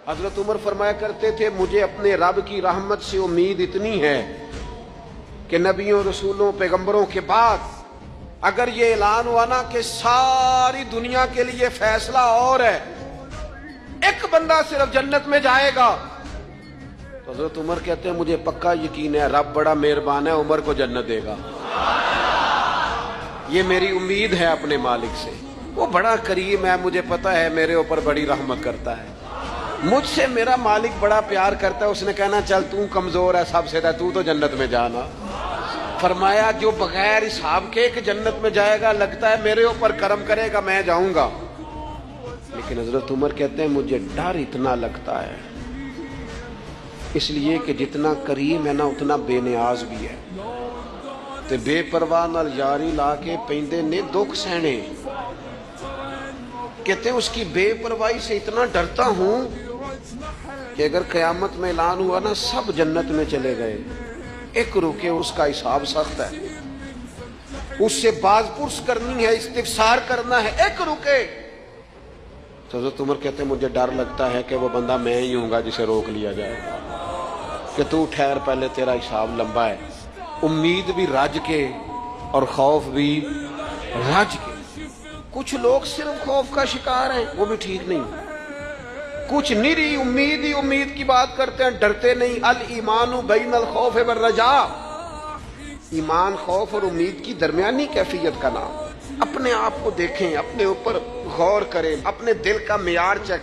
हजरत उमर फरमाया करते थे, मुझे अपने रब की रहमत से उम्मीद इतनी है कि नबियों, रसूलों, पैगंबरों के बाद अगर ये ऐलान हुआ ना कि सारी दुनिया के लिए फैसला और है, एक बंदा सिर्फ जन्नत में जाएगा, तो हजरत उमर कहते हैं मुझे पक्का यकीन है रब बड़ा मेहरबान है, उमर को जन्नत देगा। ये मेरी उम्मीद है अपने मालिक से, वो बड़ा करीम है, मुझे पता है मेरे ऊपर बड़ी रहमत करता है, मुझसे मेरा मालिक बड़ा प्यार करता है। उसने कहना चल तू कमजोर है सबसे, तू तो जन्नत में जाना। फरमाया जो बगैर हिसाब के एक जन्नत में जाएगा, लगता है मेरे ऊपर करम करेगा मैं जाऊंगा। लेकिन हजरत उमर कहते हैं मुझे डर इतना लगता है, इसलिए कि जितना करीम है ना उतना बेनियाज भी है। ते बेपरवाह नाल यारी ला के पैंदे ने दुख सहने। कहते उसकी बेपरवाही से इतना डरता हूं कि अगर कयामत में ऐलान हुआ ना सब जन्नत में चले गए, एक रुके उसका हिसाब सख्त है, उससे बाजपुरस करनी है, इस्तिफसार करना है, एक रुके। तो हज़रत उमर कहते हैं मुझे डर लगता है कि वो बंदा मैं ही हूँगा जिसे रोक लिया जाएगा कि तू ठहर, पहले तेरा हिसाब लंबा है। उम्मीद भी रज के और खौफ भी रज के। कुछ लोग सिर्फ खौफ का शिकार हैं, वो भी ठीक नहीं। कुछ निरी उम्मीद ही उम्मीद की बात करते हैं, डरते नहीं। अल ईमानु बैनल खौफ व रजा, ईमान खौफ और उम्मीद की दरमियानी कैफियत का नाम। अपने आप को देखें, अपने ऊपर गौर करें, अपने दिल का मियार चेक